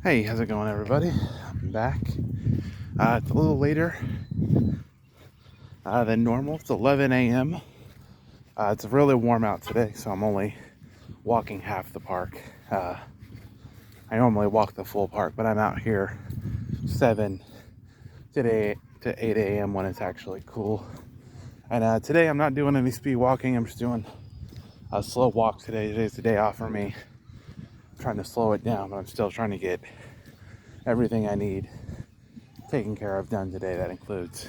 Hey, how's it going, everybody? I'm back. It's a little later than normal. It's 11 a.m. It's really warm out today, so I'm only walking half the park. I normally walk the full park, but I'm out here 7 today to 8 a.m. when it's actually cool. And today I'm not doing any speed walking. I'm just doing a slow walk today. Today's the day off for me. I'm trying to slow it down, but I'm still trying to get everything I need taken care of done today. That includes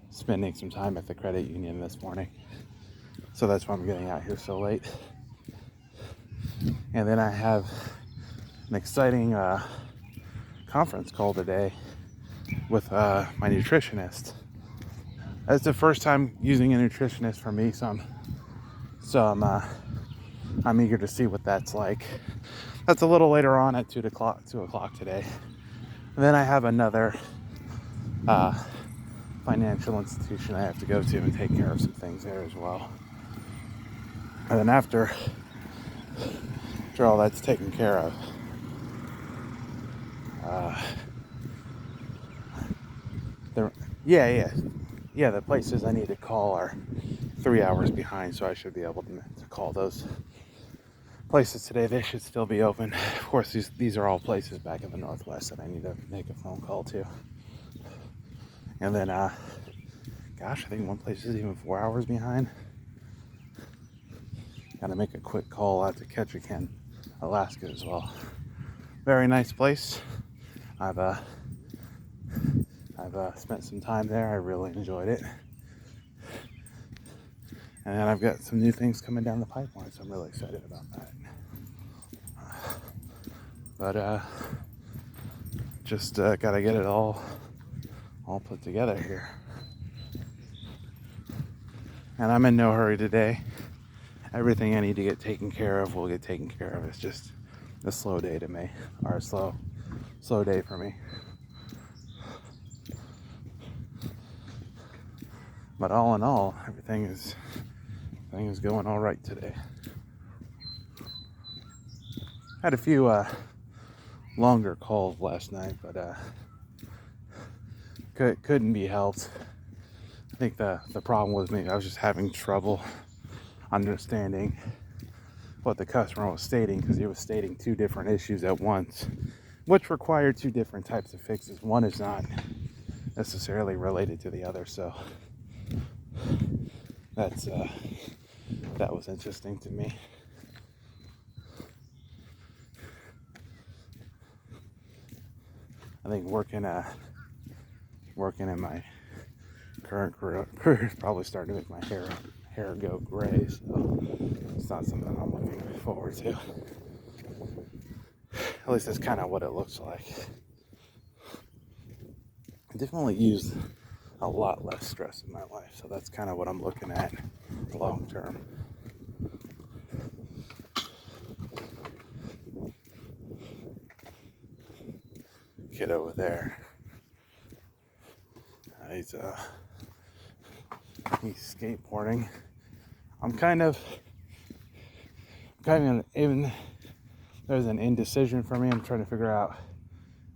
spending some time at the credit union this morning. So that's why I'm getting out here so late. And then I have an exciting conference call today with my nutritionist. It's the first time using a nutritionist for me, so I'm eager to see what that's like. That's a little later on at 2 o'clock today. And then I have another financial institution I have to go to and take care of some things there as well. And then after all that's taken care of, the places I need to call are 3 hours behind, so I should be able to call those places today. They should still be open. Of course, these are all places back in the Northwest that I need to make a phone call to. And then, I think one place is even 4 hours behind. Gotta make a quick call out to Ketchikan, Alaska as well. Very nice place. I've spent some time there. I really enjoyed it. And then I've got some new things coming down the pipeline, so I'm really excited about that. But just gotta get it all put together here. And I'm in no hurry today. Everything I need to get taken care of will get taken care of. It's just a slow day to me, or a slow day for me. But all in all, everything is going all right today. Had a few longer calls last night, but couldn't be helped. I think the problem was me. I was just having trouble understanding what the customer was stating, because he was stating two different issues at once, which required two different types of fixes. One is not necessarily related to the other, so that was interesting to me. I think working in my current career is probably starting to make my hair go gray, so it's not something I'm looking forward to. At least that's kind of what it looks like. I definitely use a lot less stress in my life, so that's kind of what I'm looking at long term. Kid over there, he's skateboarding. I'm kind of even. There's an indecision for me. I'm trying to figure out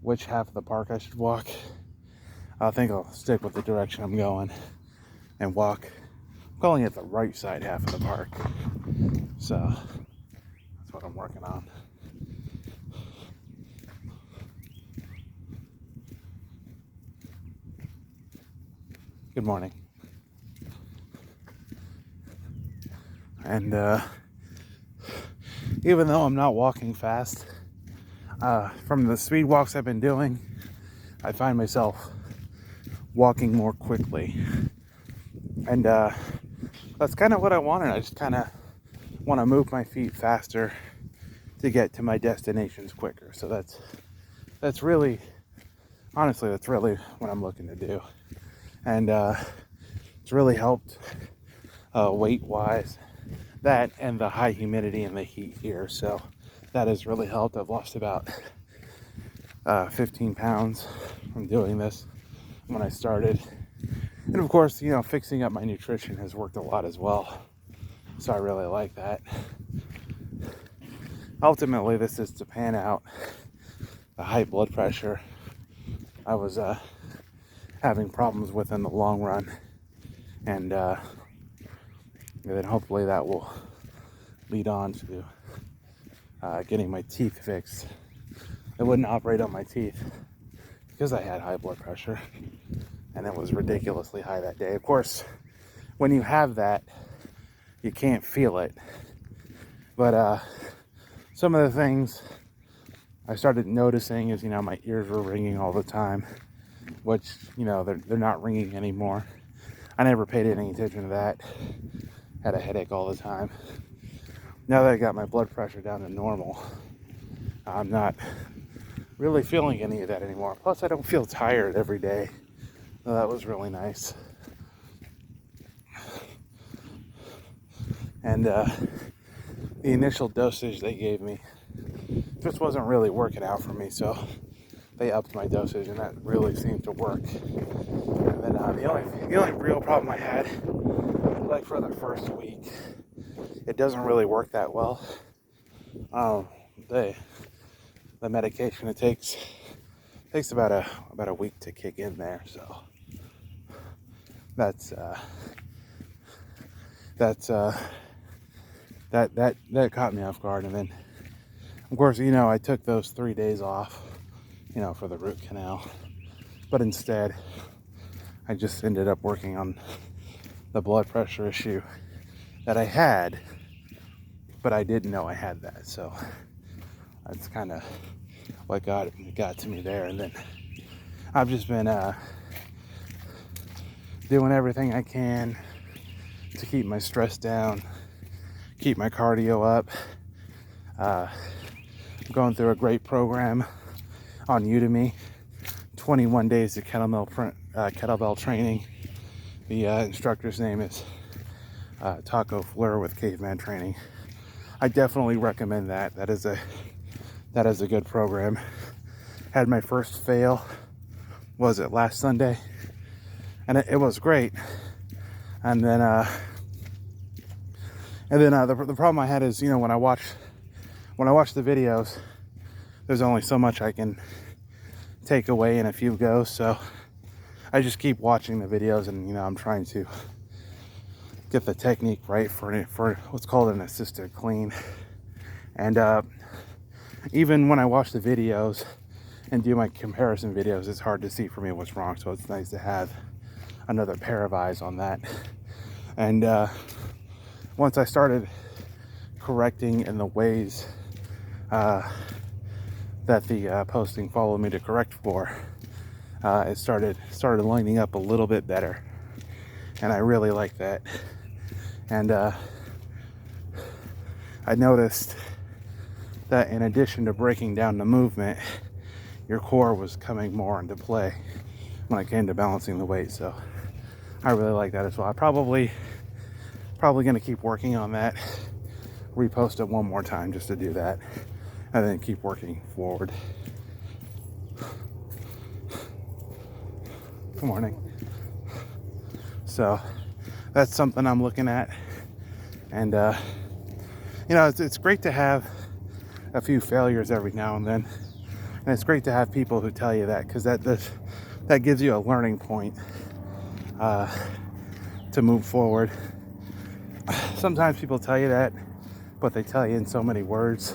which half of the park I should walk. I think I'll stick with the direction I'm going and walk. I'm calling it the right side half of the park. So that's what I'm working on. Good morning. And even though I'm not walking fast, from the speed walks I've been doing, I find myself walking more quickly. And that's kind of what I wanted. I just kind of want to move my feet faster to get to my destinations quicker. So that's really, honestly, that's really what I'm looking to do. And it's really helped weight-wise. That and the high humidity and the heat here. So that has really helped. I've lost about 15 pounds from doing this when I started. And of course, fixing up my nutrition has worked a lot as well. So I really like that. Ultimately, this is to pan out the high blood pressure I was having problems with in the long run. And then hopefully that will lead on to getting my teeth fixed. It wouldn't operate on my teeth because I had high blood pressure, and it was ridiculously high that day. Of course, when you have that, you can't feel it. But some of the things I started noticing is, my ears were ringing all the time, which, they're not ringing anymore. I never paid any attention to that. Had a headache all the time. Now that I got my blood pressure down to normal, I'm not really feeling any of that anymore. Plus, I don't feel tired every day. So that was really nice. And the initial dosage they gave me just wasn't really working out for me, so they upped my dosage, and that really seemed to work. And then the only real problem I had, like for the first week, it doesn't really work that well. The medication, it takes about a week to kick in there, so that caught me off guard. And then, of course, I took those 3 days off, for the root canal, but instead I just ended up working on the blood pressure issue that I had, but I didn't know I had that. So that's kind of what got to me there. And then I've just been doing everything I can to keep my stress down, keep my cardio up. I'm going through a great program on Udemy, 21 days of kettlebell training. The instructor's name is Taco Fleur with Caveman Training. I definitely recommend that. That is a good program. Had my first fail, was it last Sunday? And it was great. And then the problem I had is, when I watch the videos, there's only so much I can take away in a few goes. So I just keep watching the videos, and I'm trying to get the technique right for what's called an assisted clean. And even when I watch the videos and do my comparison videos, it's hard to see for me what's wrong. So it's nice to have another pair of eyes on that. And once I started correcting in the ways that the posting followed me to correct for, it started lining up a little bit better, and I really like that. And I noticed that in addition to breaking down the movement, your core was coming more into play when it came to balancing the weight. So I really like that as well. I probably going to keep working on that, repost it one more time just to do that, and then keep working forward. Good morning. So that's something I'm looking at. And it's great to have a few failures every now and then, and it's great to have people who tell you that, because that gives you a learning point to move forward. Sometimes people tell you that, but they tell you in so many words,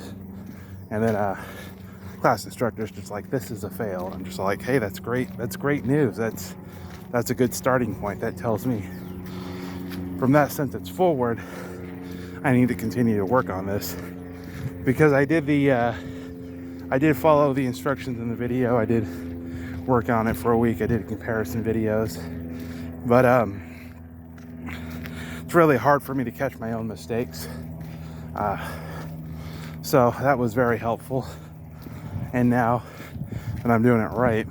and then class instructor's just like, this is a fail. I'm just like, hey, that's great news. That's a good starting point. That tells me from that sentence forward, I need to continue to work on this, because I did follow the instructions in the video. I did work on it for a week. I did comparison videos, but it's really hard for me to catch my own mistakes. So that was very helpful. And now that I'm doing it right,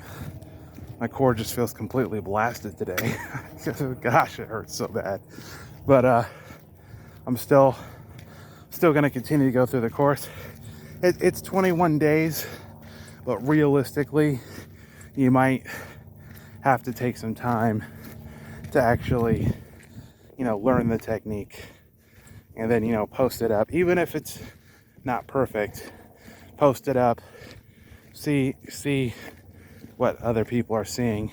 my core just feels completely blasted today. Gosh, it hurts so bad. But I'm still going to continue to go through the course. It's 21 days, but realistically, you might have to take some time to actually, learn the technique, and then, post it up. Even if it's not perfect, post it up, see what other people are seeing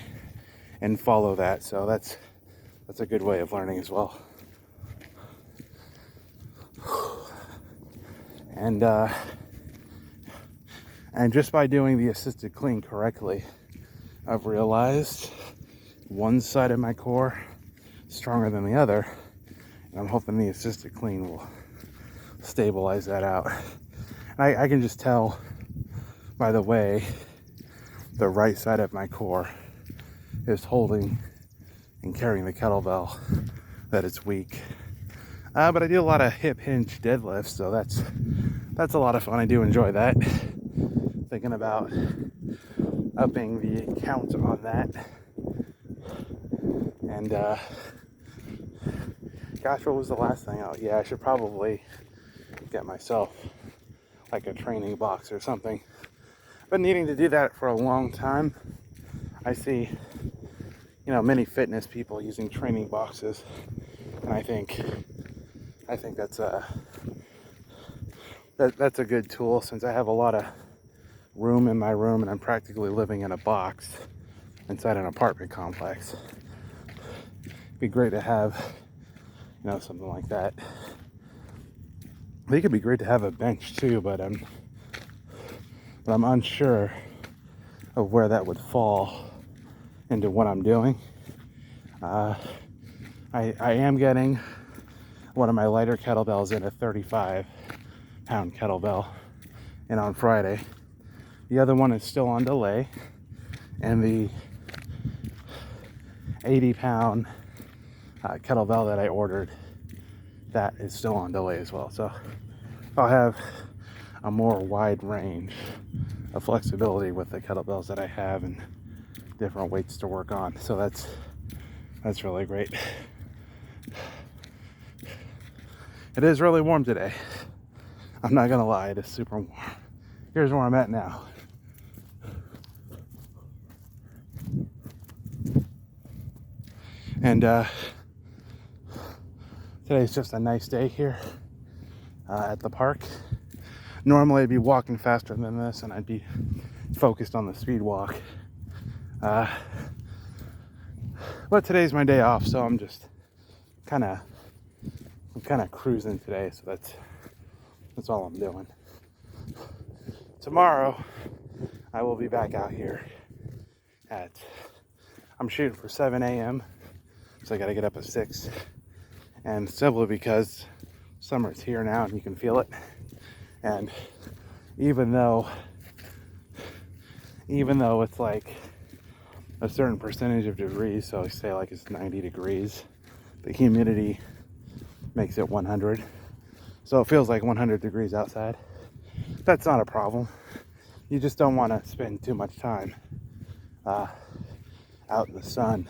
and follow that. So that's a good way of learning as well. And just by doing the assisted clean correctly, I've realized one side of my core is stronger than the other, and I'm hoping the assisted clean will stabilize that out. And I can just tell by the way the right side of my core is holding and carrying the kettlebell that it's weak. But I do a lot of hip hinge deadlifts, so that's a lot of fun. I do enjoy that. Thinking about upping the count on that. And gosh, what was the last thing out? Yeah, I should probably get myself like a training box or something. Been needing to do that for a long time. I see, many fitness people using training boxes, and I think that's a good tool, since I have a lot of room in my room and I'm practically living in a box inside an apartment complex. It'd be great to have, something like that. I think it'd be great to have a bench too, but I'm unsure of where that would fall into what I'm doing. I am getting one of my lighter kettlebells in a 35-pound kettlebell, and on Friday. The other one is still on delay, and the 80-pound kettlebell that I ordered, that is still on delay as well. So I'll have a more wide range of flexibility with the kettlebells that I have and different weights to work on. So that's really great. It is really warm today. I'm not gonna lie, it is super warm. Here's where I'm at now. And today's just a nice day here at the park. Normally I'd be walking faster than this and I'd be focused on the speed walk. But today's my day off, so I'm just kind of cruising today, so that's all I'm doing. Tomorrow I will be back out here I'm shooting for 7 a.m. so I gotta get up at 6, and simply because summer's here now and you can feel it. And even though it's like a certain percentage of degrees, so I say like it's 90 degrees, the humidity makes it 100, so it feels like 100 degrees outside. That's not a problem. You just don't want to spend too much time out in the sun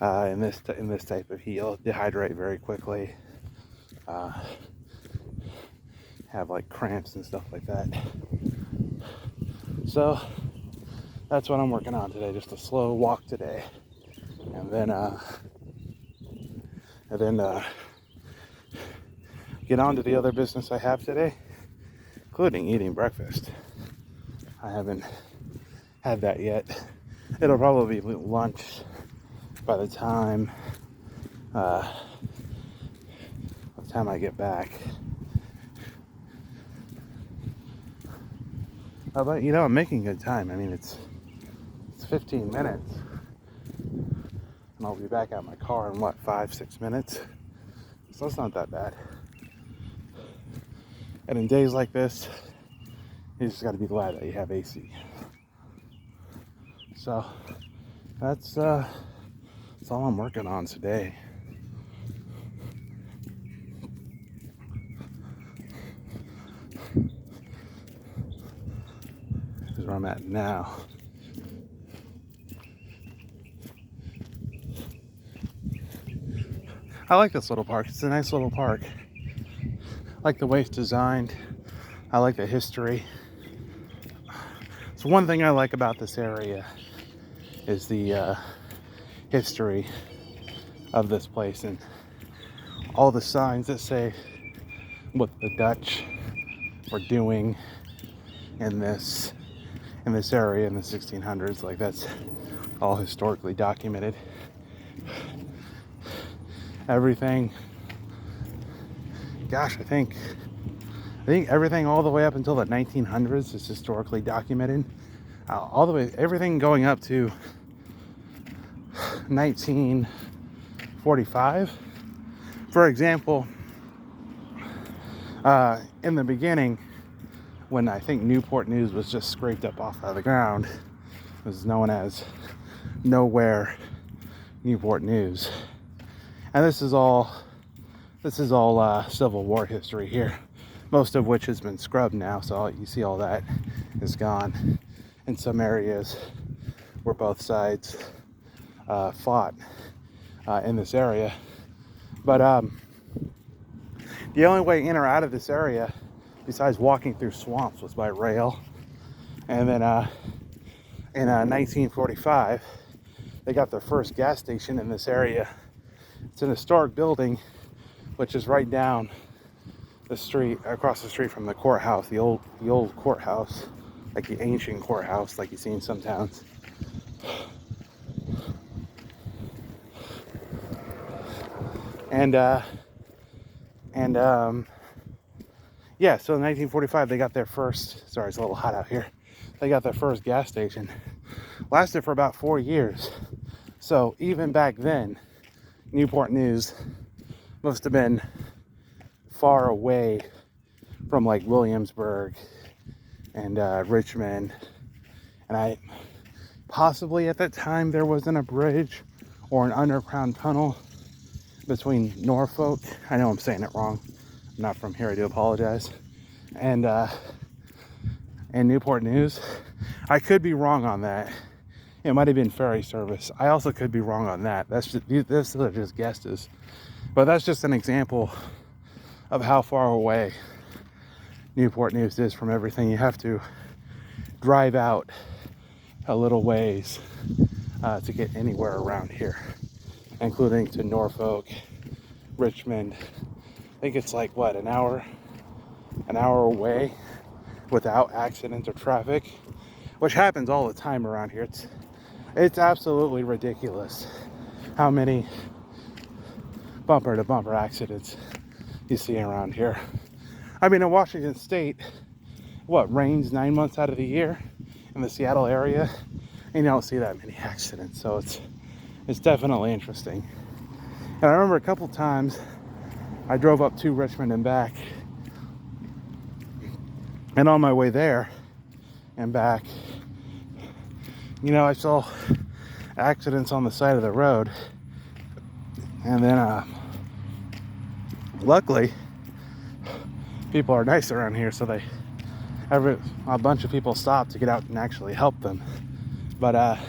in this type of heat. You'll dehydrate very quickly, have like cramps and stuff like that. So that's what I'm working on today, just a slow walk today, and then get on to the other business I have today, including eating breakfast. I haven't had that yet. It'll probably be lunch by the time I get back. But I'm making good time. I mean, it's 15 minutes, and I'll be back at my car in 5-6 minutes. So it's not that bad. And in days like this, you just got to be glad that you have AC. So that's all I'm working on today. This is where I'm at now. I like this little park. It's a nice little park. I like the way it's designed. I like the history. So one thing I like about this area is the history of this place and all the signs that say what the Dutch were doing in this in this area in the 1600s. Like, that's all historically documented. Everything, gosh, I think everything all the way up until the 1900s is historically documented. All the way, everything going up to 1945. For example, in the beginning, when I think Newport News was just scraped up off of the ground, it was known as Nowhere Newport News. And this is all Civil War history here, most of which has been scrubbed now, so you see all that is gone in some areas where both sides fought in this area. But the only way in or out of this area, besides walking through swamps, was by rail. And then in 1945, they got their first gas station in this area. It's an historic building, which is right down the street, across the street from the courthouse, the old courthouse, like the ancient courthouse, like you see in some towns. Yeah, so in 1945 they got their first, sorry, it's a little hot out here. They got their first gas station. Lasted for about 4 years. So even back then, Newport News must have been far away from like Williamsburg and Richmond. And possibly at that time there wasn't a bridge or an underground tunnel between Norfolk, I know I'm saying it wrong, I'm not from here, I do apologize, and Newport News. I could be wrong on that. It might have been ferry service. I also could be wrong on that. This are just guesses, but that's just an example of how far away Newport News is from everything. You have to drive out a little ways to get anywhere around here, including to Norfolk, Richmond. I think it's like what, an hour away without accidents or traffic, which happens all the time around here. It's absolutely ridiculous how many bumper to bumper accidents you see around here. I mean, in Washington State, what, rains 9 months out of the year in the Seattle area, and you don't see that many accidents. So it's definitely interesting. And I remember a couple times I drove up to Richmond and back, and on my way there and back, you know, I saw accidents on the side of the road. And then luckily people are nice around here, so a bunch of people stopped to get out and actually help them. But I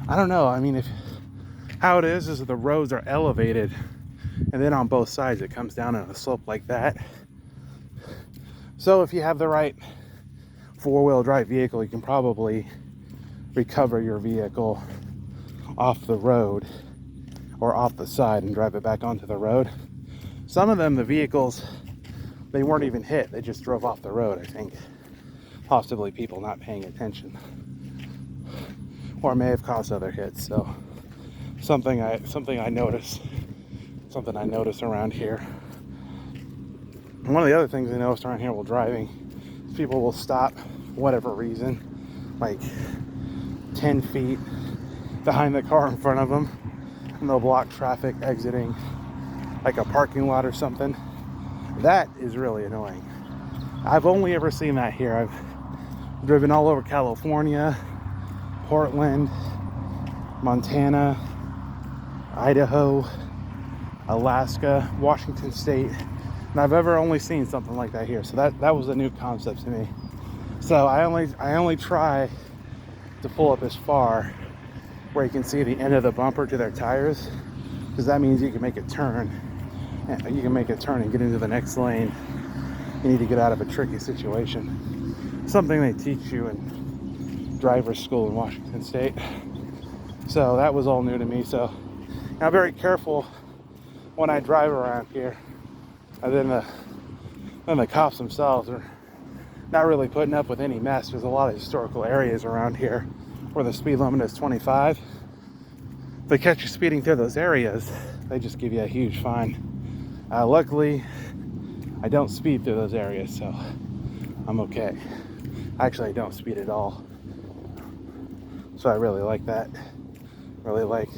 don't know, I mean, how it is the roads are elevated, and then on both sides it comes down on a slope like that. So if you have the right four-wheel drive vehicle, you can probably recover your vehicle off the road or off the side and drive it back onto the road. Some of them, the vehicles, they weren't even hit, they just drove off the road, I think. Possibly people not paying attention, or may have caused other hits. So something I notice around here. And one of the other things I noticed around here while driving, people will stop for whatever reason, like 10 feet behind the car in front of them, and they'll block traffic exiting like a parking lot or something. That is really annoying. I've only ever seen that here. I've driven all over California, Portland, Montana, Idaho, Alaska, Washington State, and I've only seen something like that here. So that was a new concept to me. So I only try to pull up as far where you can see the end of the bumper to their tires, because that means you can make a turn. You can make a turn and get into the next lane. You need to get out of a tricky situation. Something they teach you in driver's school in Washington State. So that was all new to me. So I'm very careful when I drive around here. And then the cops themselves are not really putting up with any mess. There's a lot of historical areas around here where the speed limit is 25. If they catch you speeding through those areas, they just give you a huge fine. Luckily, I don't speed through those areas, so I'm okay. Actually, I don't speed at all. So I really like that. Really like,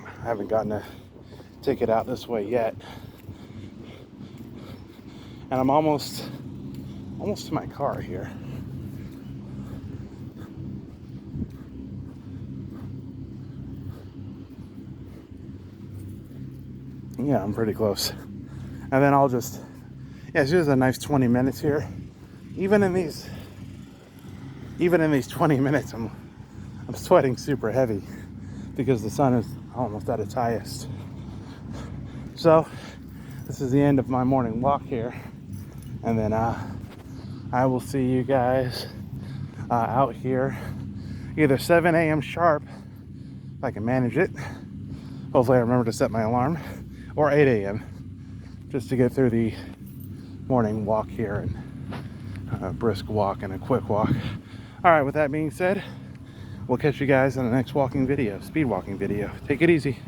I haven't gotten a ticket out this way yet. And I'm almost to my car here. Yeah, I'm pretty close. And then I'll just, yeah, it's just a nice 20 minutes here. Even in these 20 minutes, I'm sweating super heavy because the sun is almost at its highest. So this is the end of my morning walk here. And then I will see you guys out here either 7 a.m. sharp, if I can manage it. Hopefully I remember to set my alarm, or 8 a.m. just to get through the morning walk here, and a brisk walk and a quick walk. All right, with that being said, we'll catch you guys in the next walking video, speed walking video. Take it easy.